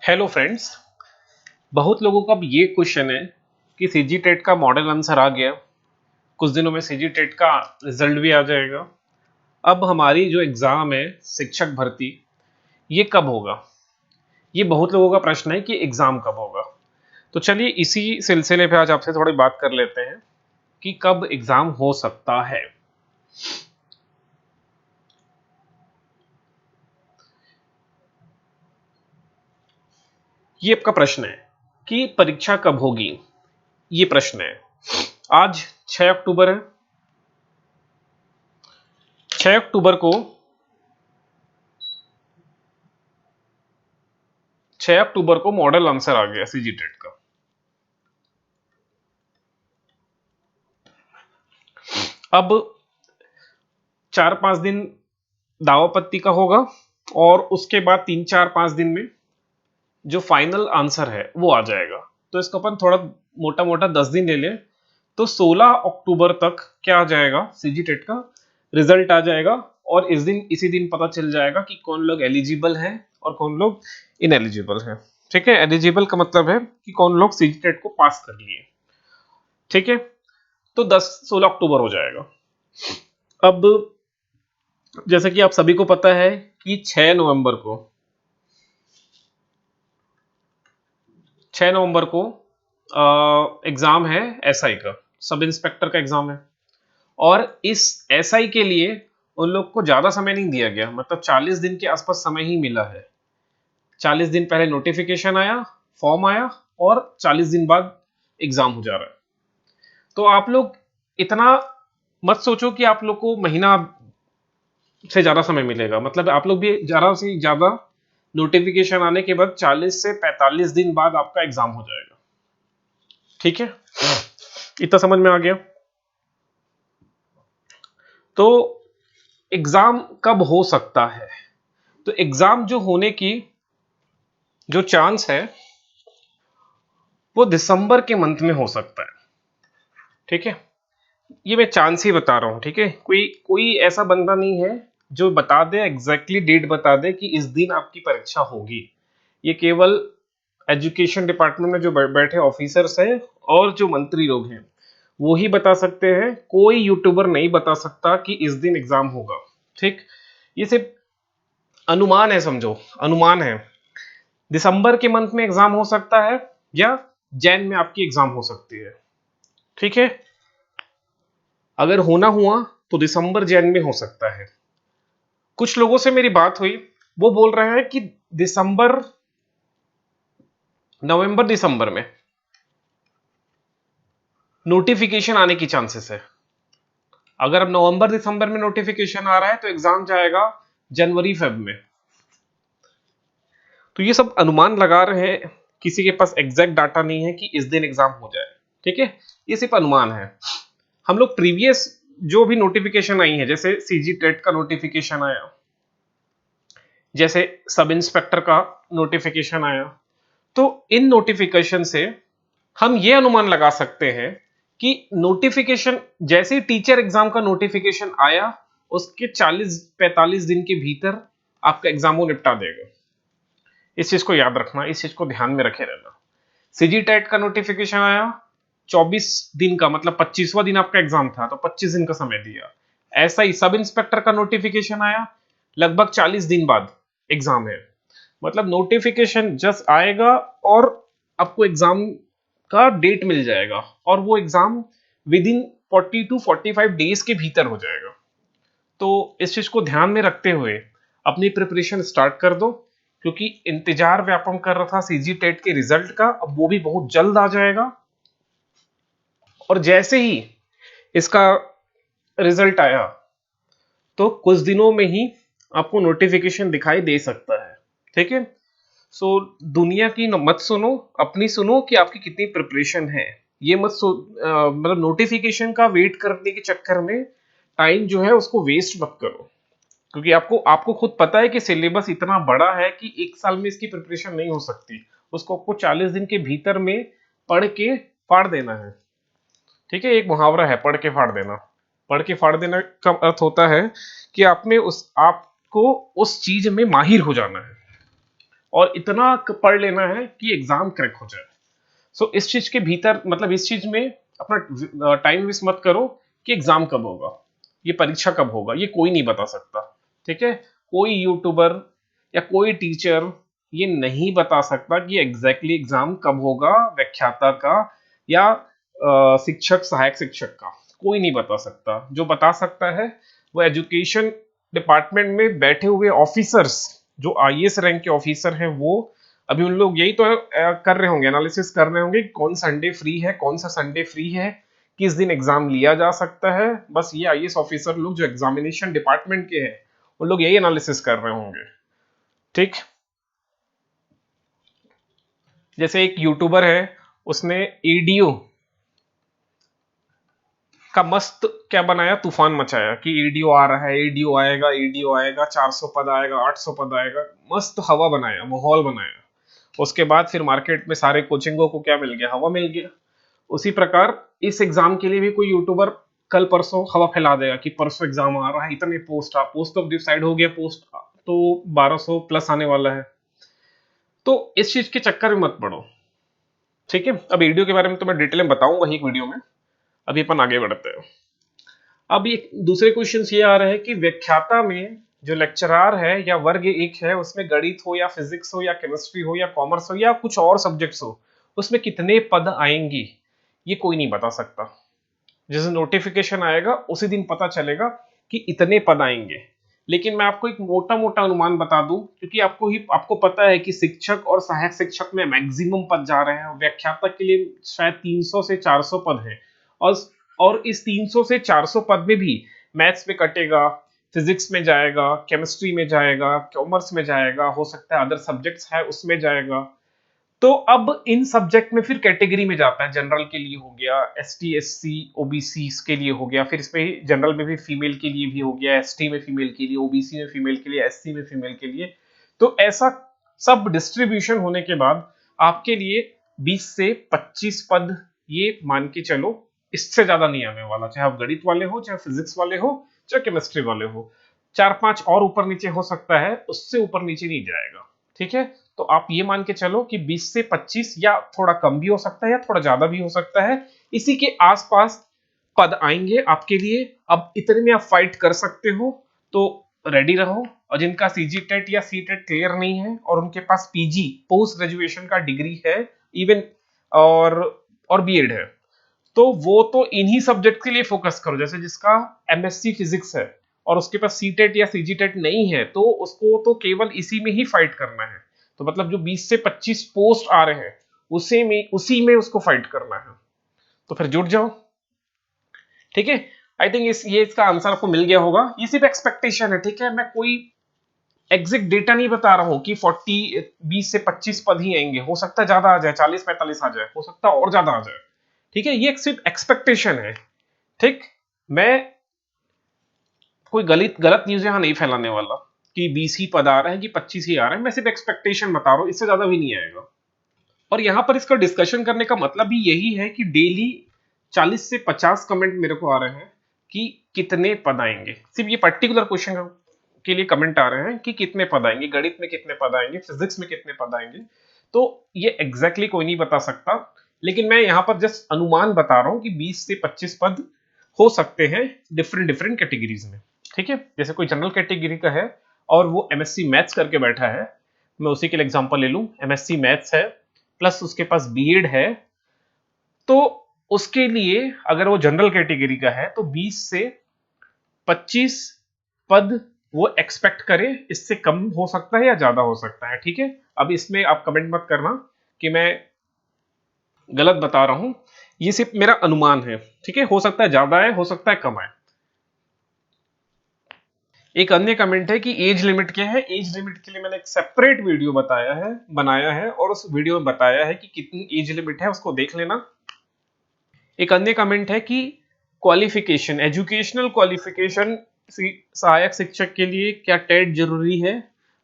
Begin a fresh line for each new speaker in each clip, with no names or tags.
Hello friends. बहुत लोगों का अब ये क्वेश्चन है कि सीजी टेट का मॉडल आंसर आ गया, कुछ दिनों में सीजी टेट का रिजल्ट भी आ जाएगा। अब हमारी जो एग्ज़ाम है शिक्षक भर्ती, ये कब होगा? ये बहुत लोगों का प्रश्न है कि एग्ज़ाम कब होगा। तो चलिए इसी सिलसिले पे आज आपसे थोड़ी बात कर लेते हैं कि कब एग्ज़ाम हो सकता है। ये आपका प्रश्न है कि परीक्षा कब होगी, ये प्रश्न है। आज 6 अक्टूबर है। 6 अक्टूबर को 6 अक्टूबर को मॉडल आंसर आ गया सीजी टेट का। अब 4-5 दिन दावापत्ती का होगा और उसके बाद 3-4-5 दिन में जो फाइनल आंसर है वो आ जाएगा। तो इसको अपन थोड़ा मोटा मोटा 10 दिन ले लें तो 16 अक्टूबर तक क्या आ जाएगा, सीजी टेट का रिजल्ट आ जाएगा। और इसी दिन पता चल जाएगा कि कौन लोग एलिजिबल हैं और कौन लोग इनएलिजिबल हैं। ठीक है, एलिजिबल का मतलब है कि कौन लोग सीजी टेट को पास कर लिए। ठीक है, तो 10-16 अक्टूबर हो जाएगा। अब जैसे कि आप सभी को पता है कि 6 नवंबर को एग्जाम है एसआई का, सब इंस्पेक्टर का एग्जाम है। और इस एसआई के लिए उन लोग को ज्यादा समय नहीं दिया गया, मतलब 40 दिन के आसपास समय ही मिला है। 40 दिन पहले नोटिफिकेशन आया, फॉर्म आया और 40 दिन बाद एग्जाम हो जा रहा है। तो आप लोग इतना मत सोचो कि आप लोग को महीना से ज्यादा समय मिलेगा। मतलब आप लोग भी ज्यादा से ज्यादा नोटिफिकेशन आने के बाद 40 से 45 दिन बाद आपका एग्जाम हो जाएगा। ठीक है, इतना समझ में आ गया। तो एग्जाम कब हो सकता है? तो एग्जाम जो होने की जो चांस है वो दिसंबर के मंथ में हो सकता है। ठीक है, ये मैं चांस ही बता रहा हूं। ठीक है, कोई कोई ऐसा बंदा नहीं है जो बता दे, एग्जैक्टली डेट बता दे कि इस दिन आपकी परीक्षा होगी। ये केवल एजुकेशन डिपार्टमेंट में जो बैठे ऑफिसर्स हैं और जो मंत्री लोग हैं वो ही बता सकते हैं। कोई यूट्यूबर नहीं बता सकता कि इस दिन एग्जाम होगा। ठीक, ये सिर्फ अनुमान है, समझो अनुमान है। दिसंबर के मंथ में एग्जाम हो सकता है या जैन में आपकी एग्जाम हो सकती है। ठीक है, अगर होना हुआ तो दिसंबर जैन में हो सकता है। कुछ लोगों से मेरी बात हुई, वो बोल रहे हैं कि दिसंबर नवंबर दिसंबर में नोटिफिकेशन आने की चांसेस है। अगर अब नवंबर दिसंबर में नोटिफिकेशन आ रहा है तो एग्जाम जाएगा जनवरी फेब में। तो ये सब अनुमान लगा रहे हैं, किसी के पास एग्जैक्ट डाटा नहीं है कि इस दिन एग्जाम हो जाए। ठीक है, ये सिर्फ अनुमान है। हम लोग प्रीवियस जो भी नोटिफिकेशन आई है, जैसे सीजी टेट का नोटिफिकेशन आया, जैसे सब इंस्पेक्टर का नोटिफिकेशन आया, तो इन नोटिफिकेशन से हम ये अनुमान लगा सकते हैं कि नोटिफिकेशन जैसे ही टीचर एग्जाम का नोटिफिकेशन आया उसके 40-45 दिन के भीतर आपका एग्जाम वो निपटा देगा। इस चीज को याद रखना, इस चीज को ध्यान में रखे रहना। सीजी टेट का नोटिफिकेशन आया 24 दिन का, मतलब 25वां दिन आपका एग्जाम था तो 25 दिन का समय दिया। ऐसा ही सब इंस्पेक्टर का नोटिफिकेशन आया लगभग 40 दिन बाद एग्जाम है। मतलब नोटिफिकेशन जस्ट आएगा और आपको एग्जाम का डेट मिल जाएगा और वो exam with in 40 to 45 days के भीतर हो जाएगा। तो इस चीज को ध्यान में रखते हुए अपनी प्रिपरेशन स्टार्ट कर दो, क्योंकि इंतजार व्यापम कर रहा था सीजी टेट के रिजल्ट का, अब वो भी बहुत जल्द आ जाएगा। और जैसे ही इसका रिजल्ट आया तो कुछ दिनों में ही आपको नोटिफिकेशन दिखाई दे सकता है। ठीक है, सो दुनिया की मत सुनो, अपनी सुनो कि आपकी कितनी प्रिपरेशन है। ये मतलब नोटिफिकेशन का वेट करने के चक्कर में टाइम जो है उसको वेस्ट मत करो, क्योंकि आपको आपको खुद पता है कि सिलेबस इतना बड़ा है कि एक साल में इसकी प्रिपरेशन नहीं हो सकती। उसको आपको 40 दिन के भीतर में पढ़ के फाड़ देना है। ठीक है, एक मुहावरा है पढ़ के फाड़ देना। पढ़ के फाड़ देना का अर्थ होता है कि आपको उस चीज में माहिर हो जाना है। और इतना पढ़ लेना है कि एग्जाम क्रैक हो जाए। सो इस चीज के भीतर मतलब इस चीज में अपना टाइम वेस्ट मत करो कि एग्जाम कब होगा, ये परीक्षा कब होगा, ये कोई नहीं बता सकता। ठीक है, कोई यूट्यूबर या कोई टीचर ये नहीं बता सकता कि एग्जैक्टली एग्जाम कब होगा, व्याख्याता का या शिक्षक सहायक शिक्षक का, कोई नहीं बता सकता। जो बता सकता है वो एजुकेशन डिपार्टमेंट में बैठे हुए ऑफिसर्स, जो आईएएस रैंक के ऑफिसर हैं, वो अभी उन लोग यही तो कर रहे होंगे, एनालिसिस कर रहे होंगे कि कौन संडे फ्री है, कौन सा संडे फ्री है, किस दिन एग्जाम लिया जा सकता है। बस ये आईएएस ऑफिसर लोग जो एग्जामिनेशन डिपार्टमेंट के हैं उन लोग यही एनालिसिस कर रहे होंगे। ठीक, जैसे एक यूट्यूबर है, उसने ईडीओ का मस्त क्या बनाया, तूफान मचाया कि ईडीओ आ रहा है, ईडीओ आएगा, ईडीओ आएगा, 400 पद आएगा, 800 पद आएगा, मस्त हवा बनाया, माहौल बनाया। उसके बाद फिर मार्केट में सारे कोचिंगों को क्या मिल गया, हवा मिल गया। उसी प्रकार इस एग्जाम के लिए भी कोई यूट्यूबर कल परसों हवा फैला देगा कि परसों एग्जाम आ रहा है, इतने पोस्ट तो डिसाइड हो गया, पोस्ट तो 1200 प्लस आने वाला है। तो इस चीज के चक्कर में मत पड़ो। ठीक है, अब वीडियो के बारे में तो मैं डिटेल में बताऊंगा ही एक वीडियो में। अभी अपन आगे बढ़ते हैं। अब एक दूसरे क्वेश्चन ये आ रहा है कि व्याख्याता में जो लेक्चरार है या वर्ग एक है, उसमें गणित हो या फिजिक्स हो या केमिस्ट्री हो या कॉमर्स हो या कुछ और सब्जेक्ट्स हो, उसमें कितने पद आएंगे ये कोई नहीं बता सकता। जिस दिन नोटिफिकेशन आएगा उसी दिन पता चलेगा कि इतने पद आएंगे। लेकिन मैं आपको एक मोटा मोटा अनुमान बता दूं, क्योंकि आपको पता है कि शिक्षक और सहायक शिक्षक में मैक्सिमम पद जा रहे हैं, व्याख्याता के लिए शायद 300 से 400 पद है। और इस 300 से 400 पद में भी मैथ्स में कटेगा, फिजिक्स में जाएगा, केमिस्ट्री में जाएगा, कॉमर्स में जाएगा, हो सकता है अदर सब्जेक्ट्स है उसमें जाएगा। तो अब इन सब्जेक्ट में फिर कैटेगरी में जाता है, जनरल के लिए हो गया, एसटी एससी ओबीसी के लिए हो गया, फिर इसमें जनरल में भी फीमेल के लिए भी हो गया, एसटी में फीमेल के लिए, ओबीसी में फीमेल के लिए, एससी में फीमेल के लिए। तो ऐसा सब डिस्ट्रीब्यूशन होने के बाद आपके लिए 20 से 25 पद ये मान के चलो, इससे ज्यादा नहीं आने वाला, चाहे आप गणित वाले हो, चाहे फिजिक्स वाले हो, चाहे केमिस्ट्री वाले हो। 4-5 और ऊपर नीचे हो सकता है, उससे ऊपर नीचे नहीं जाएगा। ठीक है, तो आप ये मान के चलो कि 20 से 25 या थोड़ा कम भी हो सकता है या थोड़ा ज्यादा भी हो सकता है, इसी के आसपास पद आएंगे आपके लिए। अब इतने में आप फाइट कर सकते हो तो रेडी रहो। और जिनका सीजी टेट या सी टेट क्लियर नहीं है और उनके पास पीजी पोस्ट ग्रेजुएशन का डिग्री है इवन और बीएड है, तो वो तो इन्हीं सब्जेक्ट के लिए फोकस करो। जैसे जिसका एमएससी फिजिक्स है और उसके पास सी टेट या सीजी टेट नहीं है, तो उसको तो केवल इसी में ही फाइट करना है। तो मतलब जो 20 से 25 पोस्ट आ रहे हैं उसी में उसको फाइट करना है, तो फिर जुट जाओ। ठीक है, आई थिंक ये इसका आंसर आपको मिल गया होगा। ये सिर्फ एक्सपेक्टेशन है, ठीक है, मैं कोई एग्जैक्ट डेटा नहीं बता रहा हूं कि 20 से 25 पद ही आएंगे, हो सकता है ज्यादा आ जाए, 40-45 आ जाए, हो सकता है और ज्यादा आ जाए। ठीक है, ये सिर्फ एक्सपेक्टेशन है। ठीक, मैं कोई गलत न्यूज यहां नहीं फैलाने वाला कि 20 ही पद आ रहे हैं कि 25 ही आ रहे हैं, मैं सिर्फ एक्सपेक्टेशन बता रहा हूं, इससे ज्यादा भी नहीं आएगा। और यहां पर इसका डिस्कशन करने का मतलब भी यही है कि डेली 40 से 50 कमेंट मेरे को आ रहे हैं कि कितने पद आएंगे, सिर्फ ये पर्टिकुलर क्वेश्चन के लिए कमेंट आ रहे हैं कि कितने पद आएंगे, गणित में कितने पद आएंगे, फिजिक्स में कितने पद आएंगे। तो ये एग्जैक्टली कोई नहीं बता सकता, लेकिन मैं यहां पर जस्ट अनुमान बता रहा हूं कि 20 से 25 पद हो सकते हैं डिफरेंट डिफरेंट कैटेगरीज में। ठीक है, जैसे कोई जनरल कैटेगरी का है और वो एमएससी मैथ्स करके बैठा है, मैं उसी के लिए एग्जांपल ले लूं, एमएससी मैथ्स है प्लस उसके पास बीएड है, तो उसके लिए अगर वो जनरल कैटेगरी का है तो 20 से 25 पद वो एक्सपेक्ट करे, इससे कम हो सकता है या ज्यादा हो सकता है। ठीक है, अब इसमें आप कमेंट मत करना कि मैं गलत बता रहा हूं, ये सिर्फ मेरा अनुमान है। ठीक है, हो सकता है ज्यादा है, हो सकता है कम है। एक अन्य कमेंट है कि एज लिमिट क्या है। एज लिमिट के लिए मैंने एक सेपरेट वीडियो बनाया है और उस वीडियो में बताया है कि कितनी एज लिमिट है, उसको देख लेना। एक अन्य कमेंट है कि क्वालिफिकेशन, एजुकेशनल क्वालिफिकेशन सहायक शिक्षक के लिए क्या टेट जरूरी है।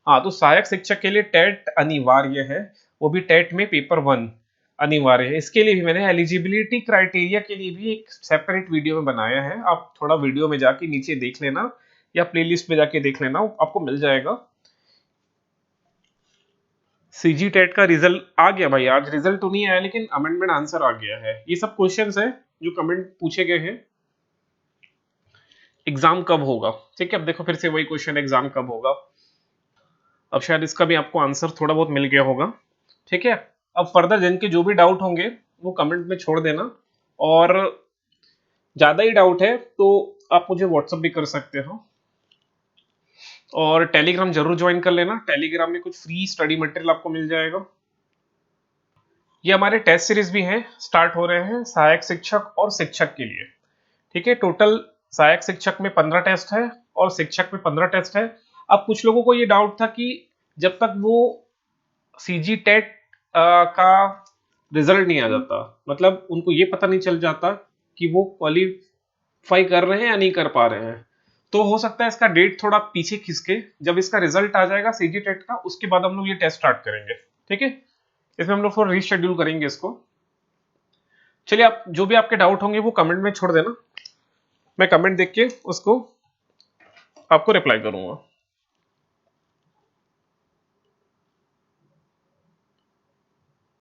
हाँ, तो सहायक शिक्षक के लिए टेट अनिवार्य है, वो भी टेट में पेपर 1 अनिवार्य है। इसके लिए भी मैंने एलिजिबिलिटी क्राइटेरिया के लिए भी एक सेपरेट वीडियो में बनाया है, आप थोड़ा वीडियो में जाके नीचे देख लेना या प्लेलिस्ट में जाके देख लेना, आपको मिल जाएगा। सीजी टेट का रिजल्ट आ गया भाई, आज रिजल्ट तो नहीं आया लेकिन अमेंडमेंट आंसर आ गया है। ये सब क्वेश्चंस है जो कमेंट पूछे गए हैं, एग्जाम कब होगा। ठीक है, अब देखो फिर से वही क्वेश्चन, एग्जाम कब होगा। अब शायद इसका भी आपको आंसर थोड़ा बहुत मिल गया होगा। ठीक है, अब फर्दर जिनके जो भी डाउट होंगे वो कमेंट में छोड़ देना, और ज्यादा ही डाउट है तो आप मुझे व्हाट्सअप भी कर सकते हो, और टेलीग्राम जरूर ज्वाइन कर लेना। टेलीग्राम में कुछ फ्री स्टडी मटेरियल आपको मिल जाएगा। ये हमारे टेस्ट सीरीज भी हैं, स्टार्ट हो रहे हैं सहायक शिक्षक और शिक्षक के लिए। ठीक है, टोटल सहायक शिक्षक में 15 टेस्ट है और शिक्षक में 15 टेस्ट है। अब कुछ लोगों को ये डाउट था कि जब तक वो सीजी टेट का रिजल्ट नहीं आ जाता, मतलब उनको ये पता नहीं चल जाता कि वो क्वालिफाई कर रहे हैं या नहीं कर पा रहे हैं, तो हो सकता है इसका डेट थोड़ा पीछे खिसके। जब इसका रिजल्ट आ जाएगा सीजी टेट का, उसके बाद हम लोग ये टेस्ट स्टार्ट करेंगे। ठीक है, इसमें हम लोग थोड़ा रीशेड्यूल करेंगे इसको। चलिए, आप जो भी आपके डाउट होंगे वो कमेंट में छोड़ देना, मैं कमेंट देख के उसको आपको रिप्लाई करूंगा।